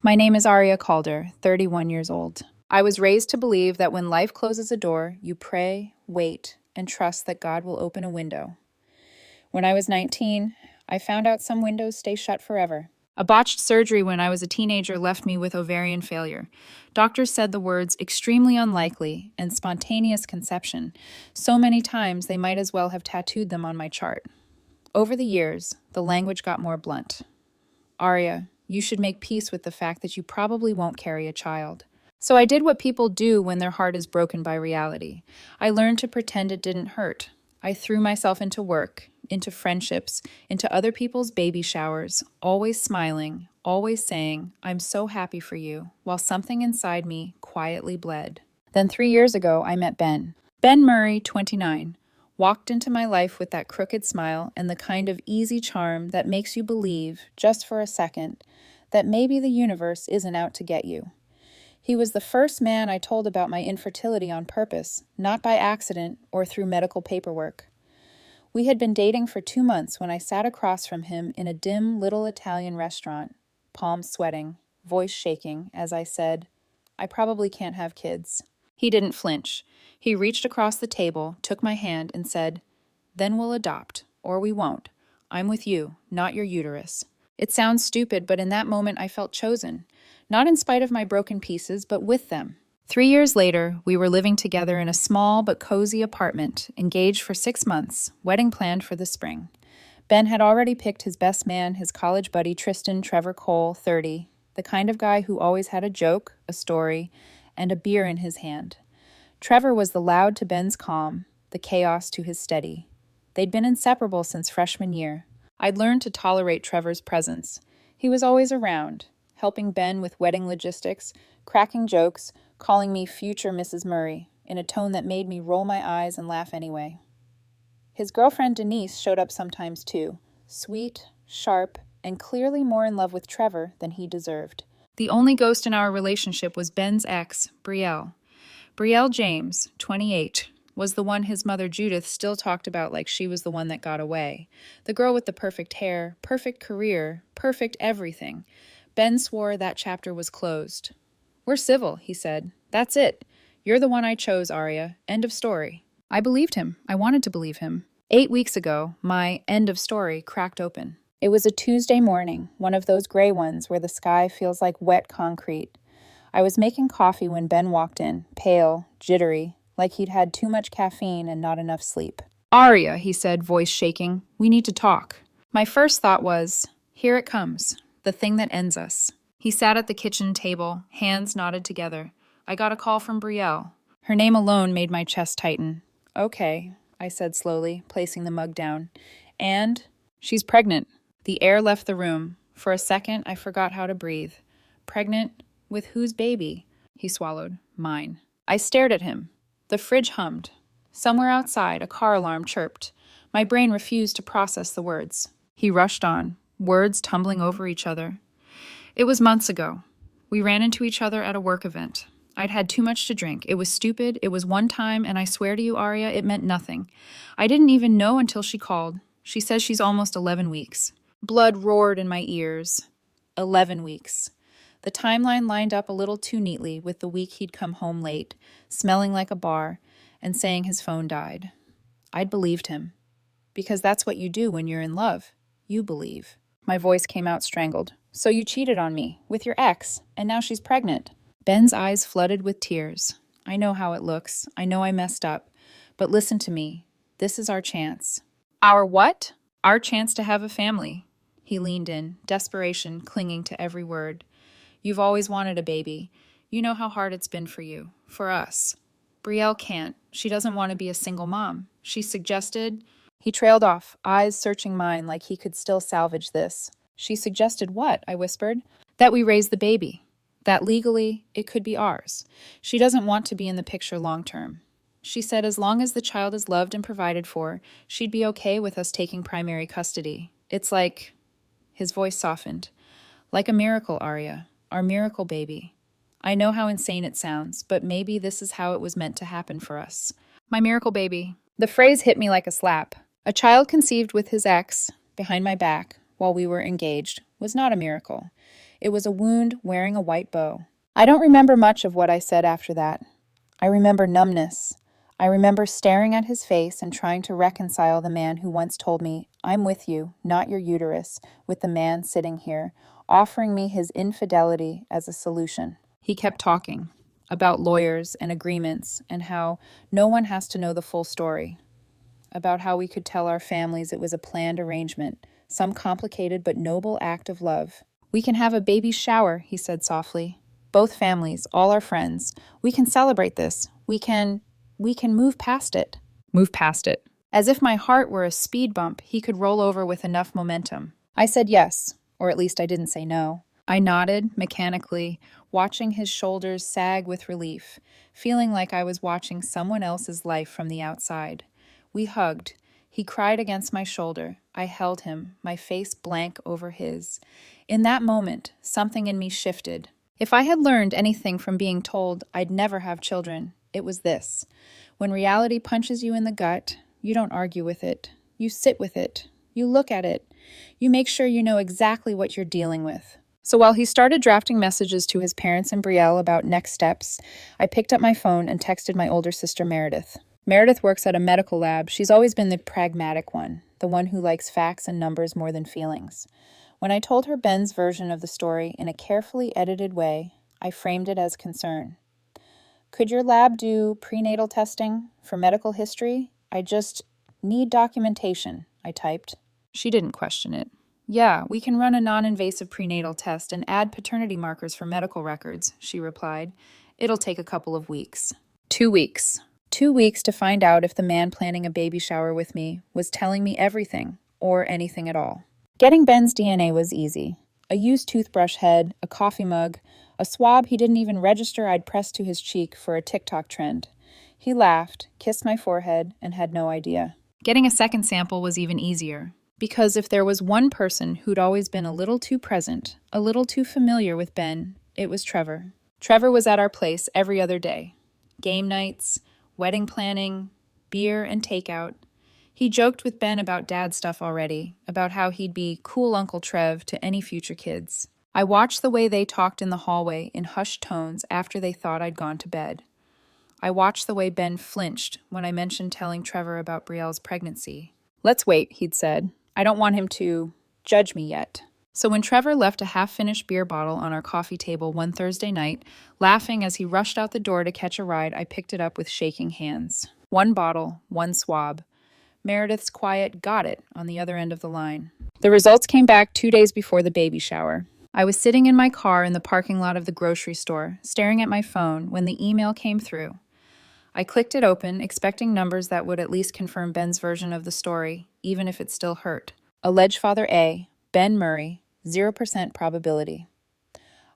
My name is Aria Calder, 31 years old. I was raised to believe that when life closes a door, you pray, wait, and trust that God will open a window. When I was 19, I found out some windows stay shut forever. A botched surgery when I was a teenager left me with ovarian failure. Doctors said the words extremely unlikely and spontaneous conception so many times they might as well have tattooed them on my chart. Over the years, the language got more blunt. Arya, you should make peace with the fact that you probably won't carry a child. So I did what people do when their heart is broken by reality. I learned to pretend it didn't hurt. I threw myself into work, into friendships, into other people's baby showers, always smiling, always saying, I'm so happy for you, while something inside me quietly bled. Then 3 years ago, I met Ben. Ben Murray, 29, walked into my life with that crooked smile and the kind of easy charm that makes you believe, just for a second, that maybe the universe isn't out to get you. He was the first man I told about my infertility on purpose, not by accident or through medical paperwork. We had been dating for 2 months when I sat across from him in a dim little Italian restaurant, palms sweating, voice shaking, as I said, I probably can't have kids. He didn't flinch. He reached across the table, took my hand, and said, Then we'll adopt, or we won't. I'm with you, not your uterus. It sounds stupid, but in that moment I felt chosen. Not in spite of my broken pieces, but with them. 3 years later, we were living together in a small but cozy apartment, engaged for 6 months, wedding planned for the spring. Ben had already picked his best man, his college buddy Tristan Trevor Cole, 30, the kind of guy who always had a joke, a story, and a beer in his hand. Trevor was the loud to Ben's calm, the chaos to his steady. They'd been inseparable since freshman year. I'd learned to tolerate Trevor's presence. He was always around, helping Ben with wedding logistics, cracking jokes, calling me future Mrs. Murray, in a tone that made me roll my eyes and laugh anyway. His girlfriend Denise showed up sometimes too, sweet, sharp, and clearly more in love with Trevor than he deserved. The only ghost in our relationship was Ben's ex, Brielle. Brielle James, 28, was the one his mother Judith still talked about like she was the one that got away. The girl with the perfect hair, perfect career, perfect everything. Ben swore that chapter was closed. We're civil, he said. That's it. You're the one I chose, Arya. End of story. I believed him. I wanted to believe him. 8 weeks ago, my end of story cracked open. It was a Tuesday morning, one of those gray ones where the sky feels like wet concrete. I was making coffee when Ben walked in, pale, jittery, like he'd had too much caffeine and not enough sleep. Arya, he said, voice shaking, we need to talk. My first thought was, here it comes, the thing that ends us. He sat at the kitchen table, hands knotted together. I got a call from Brielle. Her name alone made my chest tighten. Okay, I said slowly, placing the mug down. And she's pregnant. The air left the room. For a second, I forgot how to breathe. Pregnant? With whose baby? He swallowed. Mine. I stared at him. The fridge hummed. Somewhere outside, a car alarm chirped. My brain refused to process the words. He rushed on, words tumbling over each other. It was months ago. We ran into each other at a work event. I'd had too much to drink. It was stupid. It was one time, and I swear to you, Arya, it meant nothing. I didn't even know until she called. She says she's almost 11 weeks. Blood roared in my ears. 11 weeks. The timeline lined up a little too neatly with the week he'd come home late, smelling like a bar, and saying his phone died. I'd believed him. Because that's what you do when you're in love. You believe. My voice came out strangled. So you cheated on me, with your ex, and now she's pregnant. Ben's eyes flooded with tears. I know how it looks. I know I messed up. But listen to me. This is our chance. Our what? Our chance to have a family. He leaned in, desperation clinging to every word. You've always wanted a baby. You know how hard it's been for you, for us. Brielle can't. She doesn't want to be a single mom. She suggested... He trailed off, eyes searching mine like he could still salvage this. She suggested what? I whispered. That we raise the baby. That legally, it could be ours. She doesn't want to be in the picture long term. She said as long as the child is loved and provided for, she'd be okay with us taking primary custody. It's like... His voice softened. Like a miracle, Arya. Our miracle baby. I know how insane it sounds, but maybe this is how it was meant to happen for us. My miracle baby. The phrase hit me like a slap. A child conceived with his ex, behind my back, while we were engaged, was not a miracle. It was a wound wearing a white bow. I don't remember much of what I said after that. I remember numbness. I remember staring at his face and trying to reconcile the man who once told me, "I'm with you, not your uterus," with the man sitting here, offering me his infidelity as a solution. He kept talking about lawyers and agreements and how no one has to know the full story, about how we could tell our families it was a planned arrangement, some complicated but noble act of love. "We can have a baby shower," he said softly. "Both families, all our friends. We can celebrate this. We can move past it." Move past it. As if my heart were a speed bump he could roll over with enough momentum. I said yes, or at least I didn't say no. I nodded mechanically, watching his shoulders sag with relief, feeling like I was watching someone else's life from the outside. We hugged. He cried against my shoulder. I held him, my face blank over his. In that moment, something in me shifted. If I had learned anything from being told I'd never have children, it was this. When reality punches you in the gut, you don't argue with it. You sit with it. You look at it. You make sure you know exactly what you're dealing with. So while he started drafting messages to his parents and Brielle about next steps, I picked up my phone and texted my older sister Meredith. Meredith works at a medical lab. She's always been the pragmatic one, the one who likes facts and numbers more than feelings. When I told her Ben's version of the story in a carefully edited way, I framed it as concern. "Could your lab do prenatal testing for medical history? I just need documentation," I typed. She didn't question it. "Yeah, we can run a non-invasive prenatal test and add paternity markers for medical records," she replied. "It'll take a couple of weeks." 2 weeks. 2 weeks to find out if the man planning a baby shower with me was telling me everything, or anything at all. Getting Ben's DNA was easy. A used toothbrush head, a coffee mug, a swab he didn't even register I'd pressed to his cheek for a TikTok trend. He laughed, kissed my forehead, and had no idea. Getting a second sample was even easier, because if there was one person who'd always been a little too present, a little too familiar with Ben, it was Trevor. Trevor was at our place every other day. Game nights, wedding planning, beer and takeout. He joked with Ben about dad stuff already, about how he'd be cool Uncle Trev to any future kids. I watched the way they talked in the hallway in hushed tones after they thought I'd gone to bed. I watched the way Ben flinched when I mentioned telling Trevor about Brielle's pregnancy. "Let's wait," he'd said. "I don't want him to judge me yet." So when Trevor left a half-finished beer bottle on our coffee table one Thursday night, laughing as he rushed out the door to catch a ride, I picked it up with shaking hands. 1 bottle, 1 swab. Meredith's quiet "got it" on the other end of the line. The results came back 2 days before the baby shower. I was sitting in my car in the parking lot of the grocery store, staring at my phone, when the email came through. I clicked it open, expecting numbers that would at least confirm Ben's version of the story, even if it still hurt. Alleged father A, Ben Murray, 0% probability.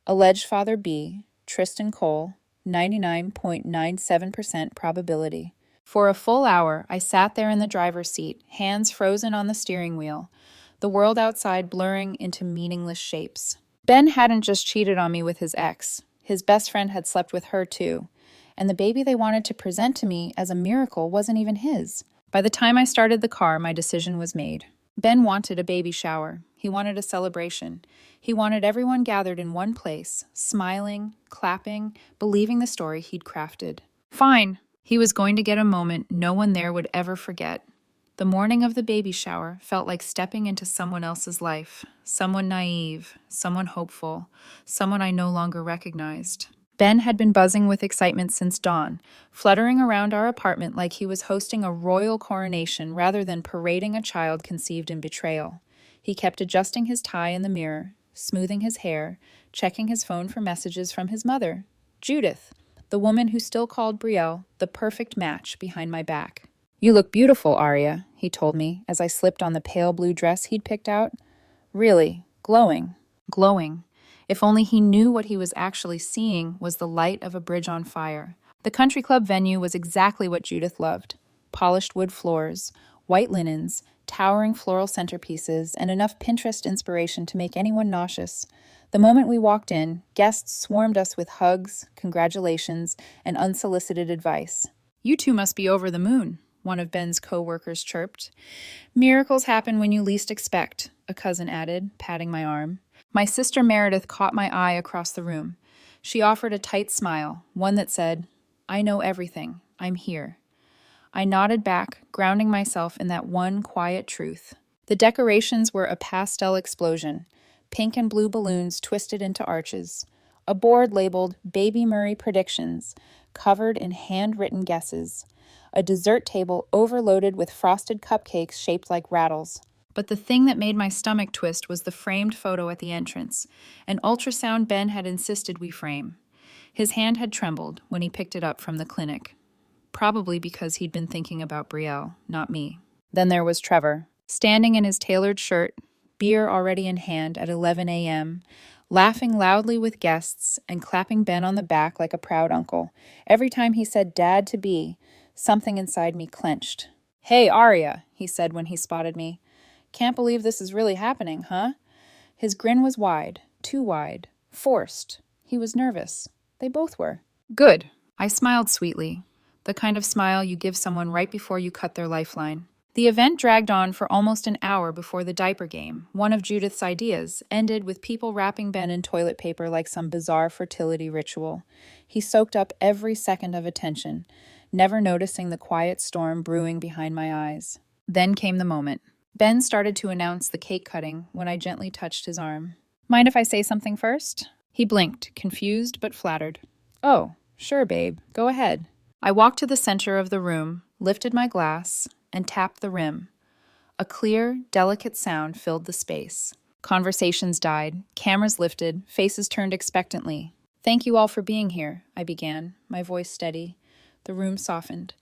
Alleged father B, Tristan Cole, 99.97% probability. For a full hour, I sat there in the driver's seat, hands frozen on the steering wheel, the world outside blurring into meaningless shapes. Ben hadn't just cheated on me with his ex. His best friend had slept with her too. And the baby they wanted to present to me as a miracle wasn't even his. By the time I started the car, my decision was made. Ben wanted a baby shower. He wanted a celebration. He wanted everyone gathered in one place, smiling, clapping, believing the story he'd crafted. Fine. He was going to get a moment no one there would ever forget. The morning of the baby shower felt like stepping into someone else's life, someone naive, someone hopeful, someone I no longer recognized. Ben had been buzzing with excitement since dawn, fluttering around our apartment like he was hosting a royal coronation rather than parading a child conceived in betrayal. He kept adjusting his tie in the mirror, smoothing his hair, checking his phone for messages from his mother, Judith, the woman who still called Brielle the perfect match behind my back. "You look beautiful, Aria," he told me as I slipped on the pale blue dress he'd picked out. Really, glowing. Glowing. If only he knew what he was actually seeing was the light of a bridge on fire. The country club venue was exactly what Judith loved. Polished wood floors, white linens, towering floral centerpieces, and enough Pinterest inspiration to make anyone nauseous. The moment we walked in, guests swarmed us with hugs, congratulations, and unsolicited advice. "You two must be over the moon," one of Ben's co-workers chirped. "Miracles happen when you least expect," a cousin added, patting my arm. My sister Meredith caught my eye across the room. She offered a tight smile, one that said, "I know everything. I'm here." I nodded back, grounding myself in that one quiet truth. The decorations were a pastel explosion, pink and blue balloons twisted into arches, a board labeled Baby Murray Predictions, covered in handwritten guesses, a dessert table overloaded with frosted cupcakes shaped like rattles. But the thing that made my stomach twist was the framed photo at the entrance, an ultrasound Ben had insisted we frame. His hand had trembled when he picked it up from the clinic, probably because he'd been thinking about Brielle, not me. Then there was Trevor, standing in his tailored shirt, beer already in hand at 11 a.m., laughing loudly with guests and clapping Ben on the back like a proud uncle. Every time he said Dad-to-be, something inside me clenched. "Hey, Aria," he said when he spotted me. "Can't believe this is really happening, huh?" His grin was wide, too wide, forced. He was nervous. They both were. "Good." I smiled sweetly, the kind of smile you give someone right before you cut their lifeline. The event dragged on for almost an hour before the diaper game, one of Judith's ideas, ended with people wrapping Ben in toilet paper like some bizarre fertility ritual. He soaked up every second of attention, never noticing the quiet storm brewing behind my eyes. Then came the moment. Ben started to announce the cake cutting when I gently touched his arm. "Mind if I say something first?" He blinked, confused but flattered. "Oh, sure, babe. Go ahead." I walked to the center of the room, lifted my glass, and tapped the rim. A clear, delicate sound filled the space. Conversations died, cameras lifted, faces turned expectantly. "Thank you all for being here," I began, my voice steady. The room softened.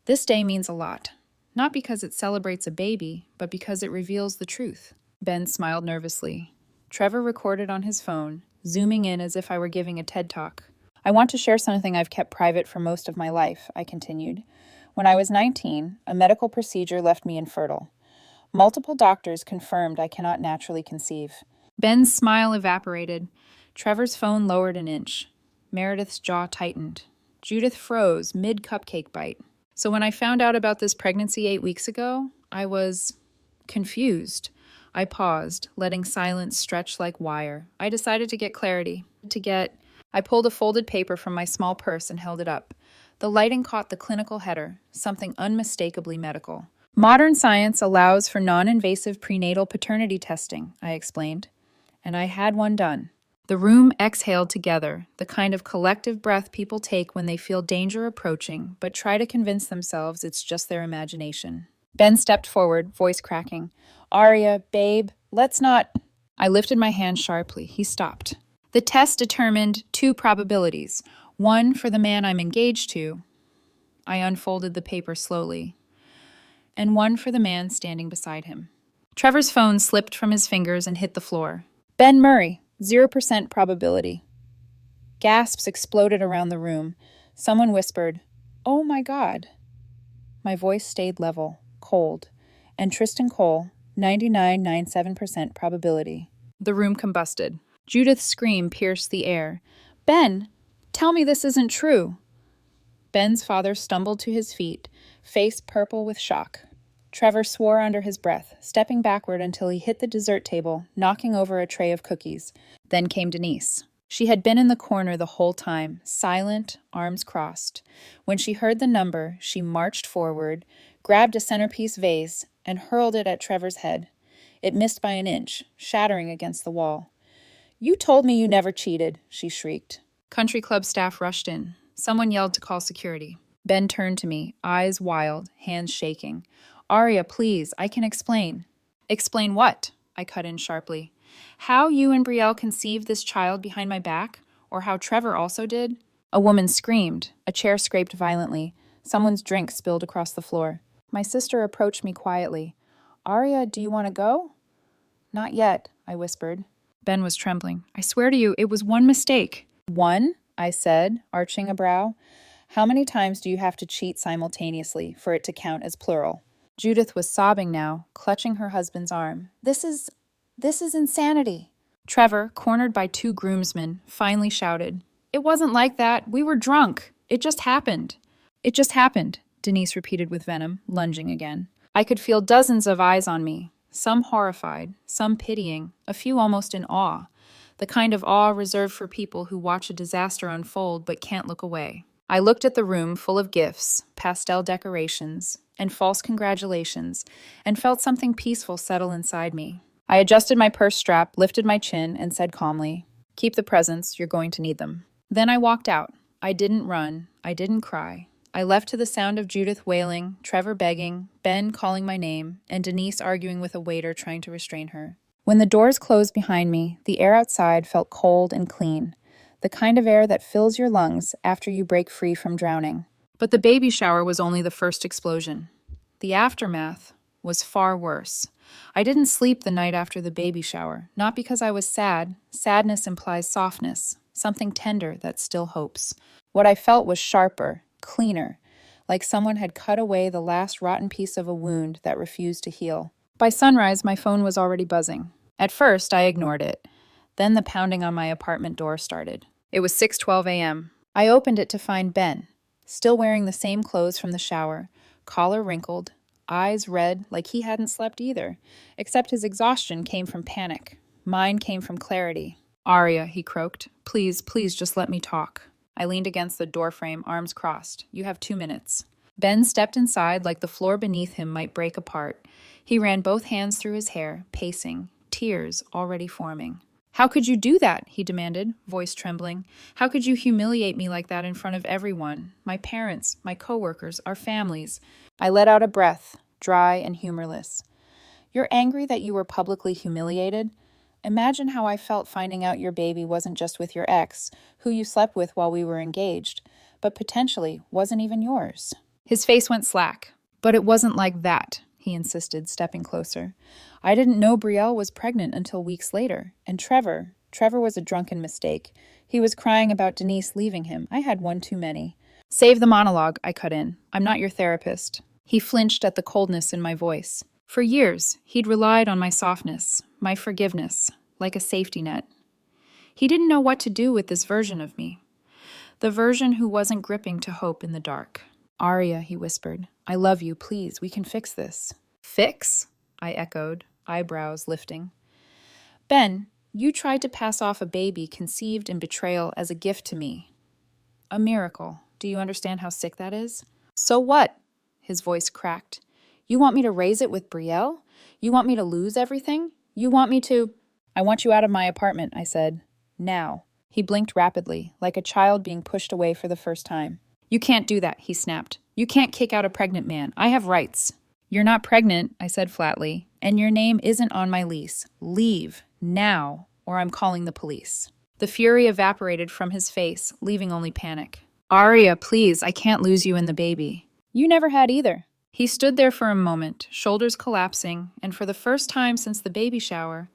"This day means a lot. Not because it celebrates a baby, but because it reveals the truth." Ben smiled nervously. Trevor recorded on his phone, zooming in as if I were giving a TED Talk. "I want to share something I've kept private for most of my life," I continued. "When I was 19, a medical procedure left me infertile. Multiple doctors confirmed I cannot naturally conceive." Ben's smile evaporated. Trevor's phone lowered an inch. Meredith's jaw tightened. Judith froze mid-cupcake bite. So when I found out about this pregnancy 8 weeks ago, I was confused. I paused, letting silence stretch like wire. I decided to get clarity. I pulled a folded paper from my small purse and held it up. The lighting caught the clinical header, something unmistakably medical. "Modern science allows for non-invasive prenatal paternity testing," I explained. And I had one done. The room exhaled together, the kind of collective breath people take when they feel danger approaching, but try to convince themselves it's just their imagination. Ben stepped forward, voice cracking. "Aria, babe, let's not—" I lifted my hand sharply. He stopped. "The test determined 2 probabilities. One for the man I'm engaged to." I unfolded the paper slowly. "And one for the man standing beside him." Trevor's phone slipped from his fingers and hit the floor. "Ben Murray, 0% probability." Gasps exploded around the room. Someone whispered, "Oh my God." My voice stayed level, cold. "And Tristan Cole, 99.97% probability." The room combusted. Judith's scream pierced the air. "Ben, tell me this isn't true." Ben's father stumbled to his feet, face purple with shock. Trevor swore under his breath, stepping backward until he hit the dessert table, knocking over a tray of cookies. Then came Denise. She had been in the corner the whole time, silent, arms crossed. When she heard the number, she marched forward, grabbed a centerpiece vase, and hurled it at Trevor's head. It missed by an inch, shattering against the wall. "You told me you never cheated," she shrieked. Country club staff rushed in. Someone yelled to call security. Ben turned to me, eyes wild, hands shaking. "Aria, please, I can explain." "Explain what?" I cut in sharply. "How you and Brielle conceived this child behind my back, or how Trevor also did?" A woman screamed. A chair scraped violently. Someone's drink spilled across the floor. My sister approached me quietly. "Aria, do you want to go?" "Not yet," I whispered. Ben was trembling. "I swear to you, it was one mistake." "One?" I said, arching a brow. "How many times do you have to cheat simultaneously for it to count as plural?" Judith was sobbing now, clutching her husband's arm. This is insanity." Trevor, cornered by 2 groomsmen, finally shouted, "It wasn't like that. We were drunk. It just happened." "It just happened," Denise repeated with venom, lunging again. I could feel dozens of eyes on me, some horrified, some pitying, a few almost in awe. the kind of awe reserved for people who watch a disaster unfold but can't look away. I looked at the room full of gifts, pastel decorations, and false congratulations, and felt something peaceful settle inside me. I adjusted my purse strap, lifted my chin, and said calmly, "Keep the presents, you're going to need them." Then I walked out. I didn't run. I didn't cry. I left to the sound of Judith wailing, Trevor begging, Ben calling my name, and Denise arguing with a waiter trying to restrain her. When the doors closed behind me, the air outside felt cold and clean, the kind of air that fills your lungs after you break free from drowning. But the baby shower was only the first explosion. The aftermath was far worse. I didn't sleep the night after the baby shower, not because I was sad. Sadness implies softness, something tender that still hopes. What I felt was sharper, cleaner, like someone had cut away the last rotten piece of a wound that refused to heal. By sunrise, my phone was already buzzing. At first, I ignored it. Then the pounding on my apartment door started. It was 6:12 a.m. I opened it to find Ben, still wearing the same clothes from the shower, collar wrinkled, eyes red like he hadn't slept either, except his exhaustion came from panic. Mine came from clarity. "Aria," he croaked, "please, please just let me talk." I leaned against the doorframe, arms crossed. "You have 2 minutes." Ben stepped inside like the floor beneath him might break apart. He ran both hands through his hair, pacing, tears already forming. "How could you do that?" he demanded, voice trembling. "How could you humiliate me like that in front of everyone? My parents, my coworkers, our families." I let out a breath, dry and humorless. "You're angry that you were publicly humiliated? Imagine how I felt finding out your baby wasn't just with your ex, who you slept with while we were engaged, but potentially wasn't even yours." His face went slack. "But it wasn't like that," he insisted, stepping closer. "I didn't know Brielle was pregnant until weeks later. And Trevor was a drunken mistake. He was crying about Denise leaving him. I had one too many." "Save the monologue," I cut in. "I'm not your therapist." He flinched at the coldness in my voice. For years, he'd relied on my softness, my forgiveness, like a safety net. He didn't know what to do with this version of me, the version who wasn't gripping to hope in the dark. "Aria," he whispered, "I love you, please, we can fix this." "Fix?" I echoed, eyebrows lifting. "Ben, you tried to pass off a baby conceived in betrayal as a gift to me. A miracle. Do you understand how sick that is?" "So what?" His voice cracked. "You want me to raise it with Brielle? You want me to lose everything? You want me to—" "I want you out of my apartment," I said. "Now." He blinked rapidly, like a child being pushed away for the first time. "You can't do that," he snapped. "You can't kick out a pregnant man. I have rights." "You're not pregnant," I said flatly, "and your name isn't on my lease. Leave, now, or I'm calling the police." The fury evaporated from his face, leaving only panic. "Aria, please, I can't lose you and the baby." "You never had either." He stood there for a moment, shoulders collapsing, and for the first time since the baby shower,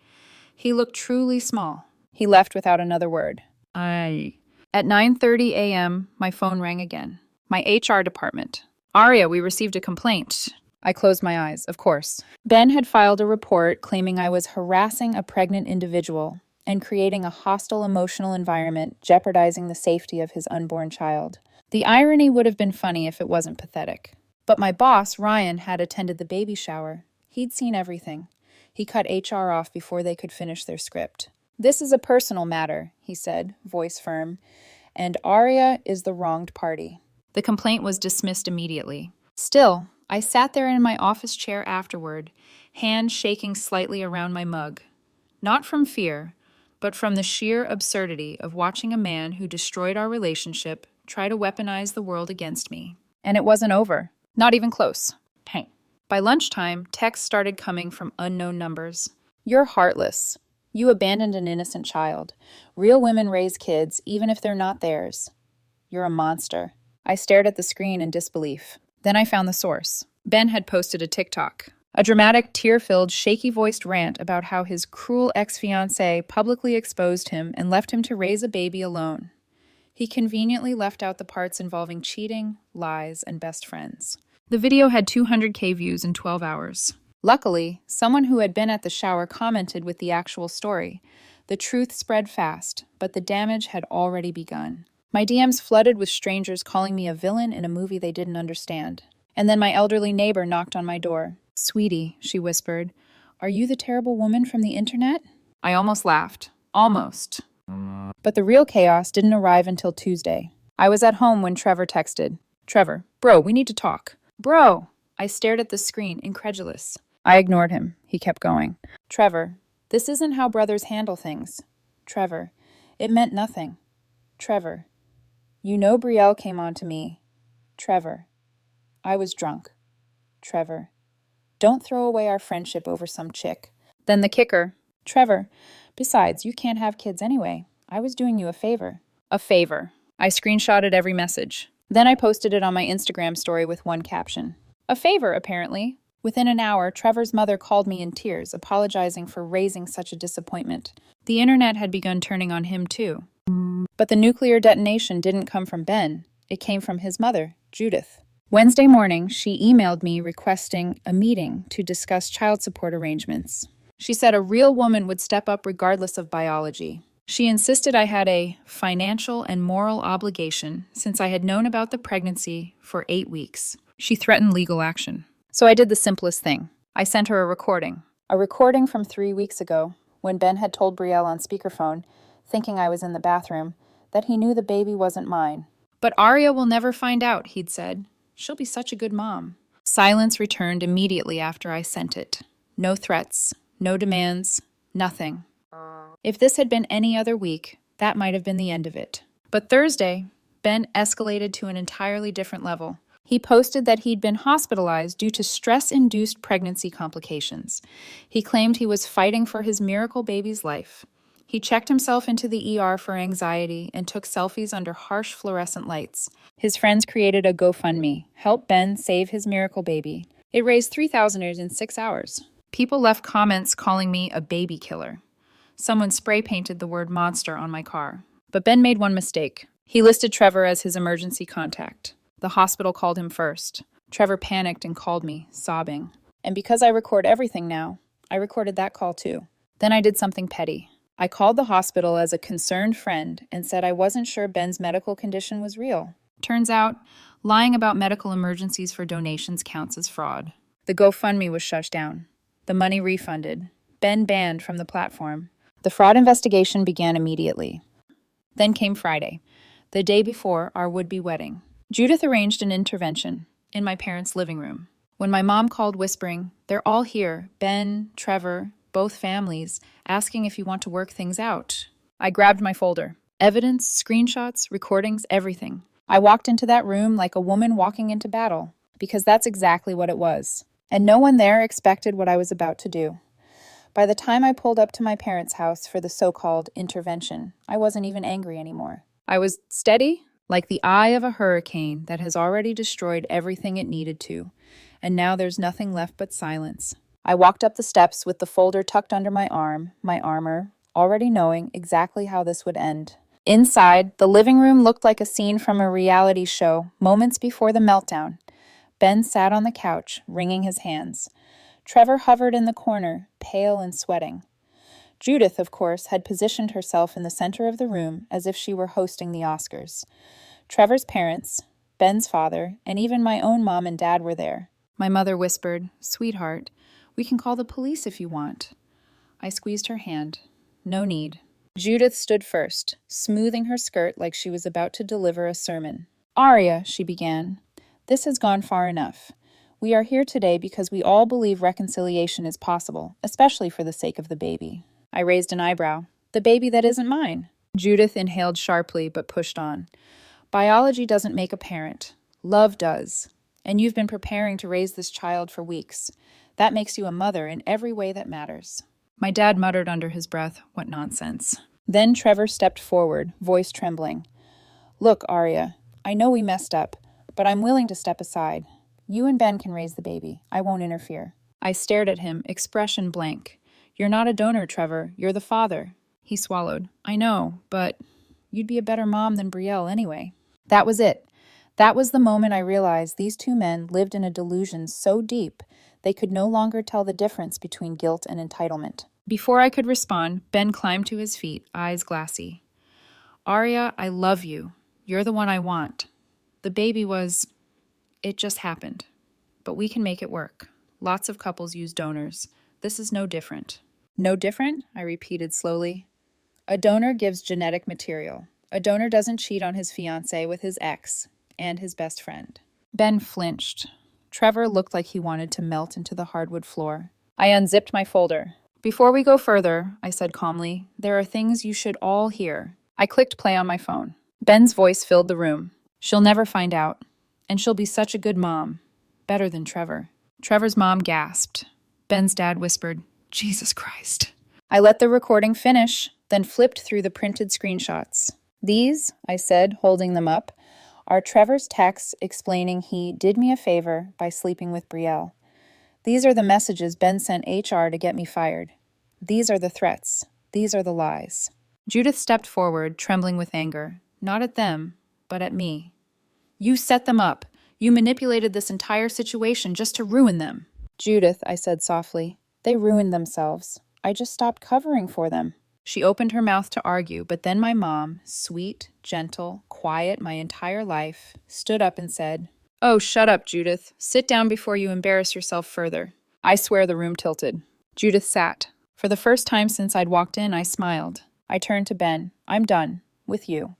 he looked truly small. He left without another word. At 9:30 a.m., my phone rang again. My HR department. "Aria, we received a complaint." I closed my eyes, of course. Ben had filed a report claiming I was harassing a pregnant individual and creating a hostile emotional environment, jeopardizing the safety of his unborn child. The irony would have been funny if it wasn't pathetic. But my boss, Ryan, had attended the baby shower. He'd seen everything. He cut HR off before they could finish their script. "This is a personal matter," he said, voice firm, "and Aria is the wronged party." The complaint was dismissed immediately. Still, I sat there in my office chair afterward, hand shaking slightly around my mug. Not from fear, but from the sheer absurdity of watching a man who destroyed our relationship try to weaponize the world against me. And it wasn't over. Not even close. Hey. By lunchtime, texts started coming from unknown numbers. "You're heartless. You abandoned an innocent child. Real women raise kids, even if they're not theirs. You're a monster." I stared at the screen in disbelief. Then I found the source. Ben had posted a TikTok. A dramatic, tear-filled, shaky-voiced rant about how his cruel ex-fiancée publicly exposed him and left him to raise a baby alone. He conveniently left out the parts involving cheating, lies, and best friends. The video had 200K views in 12 hours. Luckily, someone who had been at the shower commented with the actual story. The truth spread fast, but the damage had already begun. My DMs flooded with strangers calling me a villain in a movie they didn't understand. And then my elderly neighbor knocked on my door. "Sweetie," she whispered, "are you the terrible woman from the internet?" I almost laughed. Almost. But the real chaos didn't arrive until Tuesday. I was at home when Trevor texted. Trevor, bro, we need to talk. Bro! I stared at the screen, incredulous. I ignored him. He kept going. Trevor, this isn't how brothers handle things. Trevor, it meant nothing. Trevor, you know Brielle came on to me. Trevor, I was drunk. Trevor, don't throw away our friendship over some chick. Then the kicker. Trevor, besides, you can't have kids anyway. I was doing you a favor. A favor. I screenshotted every message. Then I posted it on my Instagram story with one caption. A favor, apparently. Within an hour, Trevor's mother called me in tears, apologizing for raising such a disappointment. The internet had begun turning on him, too. But the nuclear detonation didn't come from Ben. It came from his mother, Judith. Wednesday morning, she emailed me requesting a meeting to discuss child support arrangements. She said a real woman would step up regardless of biology. She insisted I had a financial and moral obligation since I had known about the pregnancy for 8 weeks. She threatened legal action. So I did the simplest thing. I sent her a recording. A recording from 3 weeks ago, when Ben had told Brielle on speakerphone, thinking I was in the bathroom, that he knew the baby wasn't mine. But Aria will never find out, he'd said. She'll be such a good mom. Silence returned immediately after I sent it. No threats, no demands, nothing. If this had been any other week, that might have been the end of it. But Thursday, Ben escalated to an entirely different level. He posted that he'd been hospitalized due to stress-induced pregnancy complications. He claimed he was fighting for his miracle baby's life. He checked himself into the ER for anxiety and took selfies under harsh fluorescent lights. His friends created a GoFundMe, Help Ben Save His Miracle Baby. It raised $3,000 in 6 hours. People left comments calling me a baby killer. Someone spray-painted the word monster on my car. But Ben made one mistake. He listed Trevor as his emergency contact. The hospital called him first. Trevor panicked and called me, sobbing. And because I record everything now, I recorded that call too. Then I did something petty. I called the hospital as a concerned friend and said I wasn't sure Ben's medical condition was real. Turns out, lying about medical emergencies for donations counts as fraud. The GoFundMe was shut down. The money refunded. Ben banned from the platform. The fraud investigation began immediately. Then came Friday, the day before our would-be wedding. Judith arranged an intervention in my parents' living room. When my mom called whispering, "They're all here, Ben, Trevor, both families, asking if you want to work things out," I grabbed my folder. Evidence, screenshots, recordings, everything. I walked into that room like a woman walking into battle, because that's exactly what it was. And no one there expected what I was about to do. By the time I pulled up to my parents' house for the so-called intervention, I wasn't even angry anymore. I was steady, like the eye of a hurricane that has already destroyed everything it needed to, and now there's nothing left but silence. I walked up the steps with the folder tucked under my arm, my armor, already knowing exactly how this would end. Inside, the living room looked like a scene from a reality show, moments before the meltdown. Ben sat on the couch, wringing his hands. Trevor hovered in the corner, pale and sweating. Judith, of course, had positioned herself in the center of the room as if she were hosting the Oscars. Trevor's parents, Ben's father, and even my own mom and dad were there. My mother whispered, "Sweetheart, we can call the police if you want." I squeezed her hand. No need. Judith stood first, smoothing her skirt like she was about to deliver a sermon. "Aria," she began, "this has gone far enough. We are here today because we all believe reconciliation is possible, especially for the sake of the baby." I raised an eyebrow. "The baby that isn't mine." Judith inhaled sharply but pushed on. "Biology doesn't make a parent. Love does. And you've been preparing to raise this child for weeks. That makes you a mother in every way that matters." My dad muttered under his breath, "What nonsense." Then Trevor stepped forward, voice trembling. "Look, Aria, I know we messed up, but I'm willing to step aside. You and Ben can raise the baby. I won't interfere." I stared at him, expression blank. "You're not a donor, Trevor. You're the father." He swallowed. "I know, but you'd be a better mom than Brielle anyway." That was it. That was the moment I realized these two men lived in a delusion so deep they could no longer tell the difference between guilt and entitlement. Before I could respond, Ben climbed to his feet, eyes glassy. "Aria, I love you. You're the one I want. The baby was... it just happened. But we can make it work. Lots of couples use donors. This is no different." "No different?" I repeated slowly. A donor gives genetic material. A donor doesn't cheat on his fiancée with his ex and his best friend. Ben flinched. Trevor looked like he wanted to melt into the hardwood floor. I unzipped my folder. Before we go further, I said calmly, there are things you should all hear. I clicked play on my phone. Ben's voice filled the room. She'll never find out. And she'll be such a good mom. Better than Trevor. Trevor's mom gasped. Ben's dad whispered, Jesus Christ. I let the recording finish, then flipped through the printed screenshots. These, I said, holding them up, are Trevor's texts explaining he did me a favor by sleeping with Brielle. These are the messages Ben sent HR to get me fired. These are the threats. These are the lies. Judith stepped forward, trembling with anger. Not at them, but at me. You set them up. You manipulated this entire situation just to ruin them. Judith, I said softly, they ruined themselves. I just stopped covering for them. She opened her mouth to argue, but then my mom, sweet, gentle, quiet my entire life, stood up and said, Oh, shut up, Judith. Sit down before you embarrass yourself further. I swear the room tilted. Judith sat. For the first time since I'd walked in, I smiled. I turned to Ben. I'm done. With you.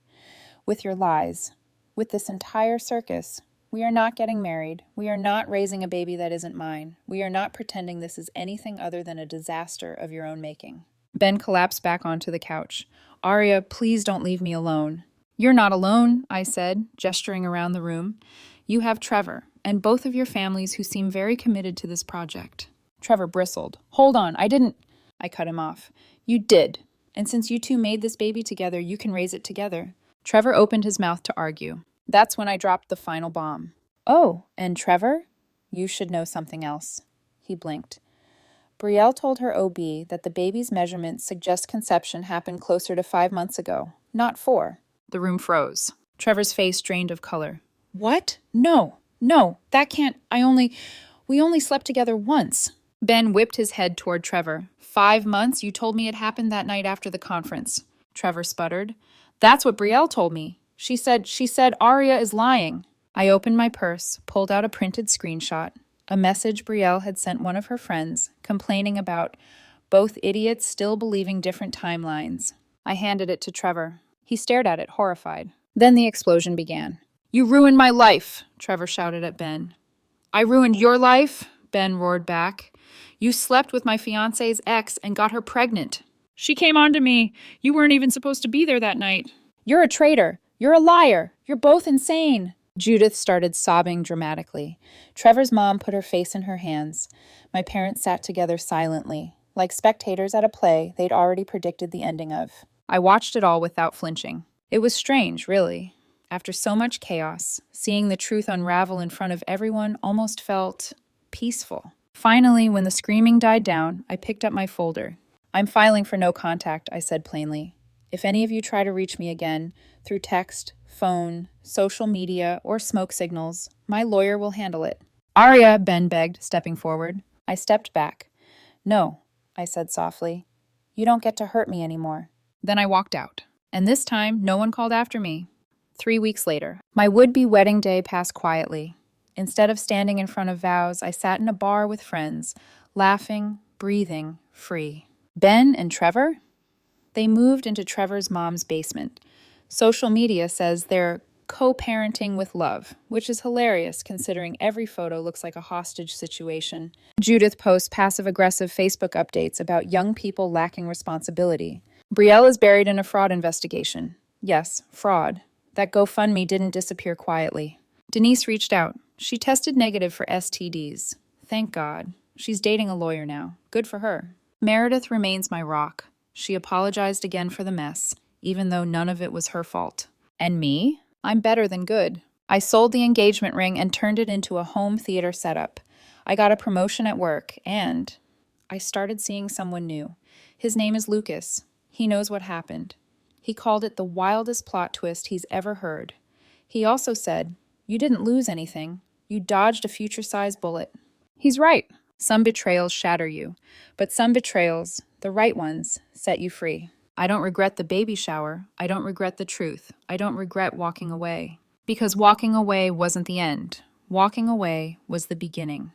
With your lies. With this entire circus. We are not getting married. We are not raising a baby that isn't mine. We are not pretending this is anything other than a disaster of your own making. Ben collapsed back onto the couch. Aria, please don't leave me alone. You're not alone, I said, gesturing around the room. You have Trevor, and both of your families who seem very committed to this project. Trevor bristled. Hold on, I didn't... I cut him off. You did. And since you two made this baby together, you can raise it together. Trevor opened his mouth to argue. That's when I dropped the final bomb. Oh, and Trevor? You should know something else. He blinked. Brielle told her OB that the baby's measurements suggest conception happened closer to 5 months ago, not 4. The room froze. Trevor's face drained of color. What? No, that can't, we only slept together once. Ben whipped his head toward Trevor. 5 months? You told me it happened that night after the conference. Trevor sputtered. That's what Brielle told me. She said Aria is lying. I opened my purse, pulled out a printed screenshot, a message Brielle had sent one of her friends, complaining about both idiots still believing different timelines. I handed it to Trevor. He stared at it, horrified. Then the explosion began. You ruined my life, Trevor shouted at Ben. I ruined your life? Ben roared back. You slept with my fiancé's ex and got her pregnant. She came on to me. You weren't even supposed to be there that night. You're a traitor. You're a liar. You're both insane. Judith started sobbing dramatically. Trevor's mom put her face in her hands. My parents sat together silently, like spectators at a play they'd already predicted the ending of. I watched it all without flinching. It was strange, really. After so much chaos, seeing the truth unravel in front of everyone almost felt peaceful. Finally, when the screaming died down, I picked up my folder. I'm filing for no contact, I said plainly. If any of you try to reach me again, through text, phone, social media, or smoke signals, my lawyer will handle it. Aria, Ben begged, stepping forward. I stepped back. No, I said softly. You don't get to hurt me anymore. Then I walked out. And this time, no one called after me. 3 weeks later, my would-be wedding day passed quietly. Instead of standing in front of vows, I sat in a bar with friends, laughing, breathing, free. Ben and Trevor? They moved into Trevor's mom's basement. Social media says they're co-parenting with love, which is hilarious considering every photo looks like a hostage situation. Judith posts passive-aggressive Facebook updates about young people lacking responsibility. Brielle is buried in a fraud investigation. Yes, fraud. That GoFundMe didn't disappear quietly. Denise reached out. She tested negative for STDs. Thank God. She's dating a lawyer now. Good for her. Meredith remains my rock. She apologized again for the mess, even though none of it was her fault. And me? I'm better than good. I sold the engagement ring and turned it into a home theater setup. I got a promotion at work, and I started seeing someone new. His name is Lucas. He knows what happened. He called it the wildest plot twist he's ever heard. He also said, you didn't lose anything. You dodged a future-size bullet. He's right. Some betrayals shatter you, but some betrayals, the right ones, set you free. I don't regret the baby shower. I don't regret the truth. I don't regret walking away. Because walking away wasn't the end. Walking away was the beginning.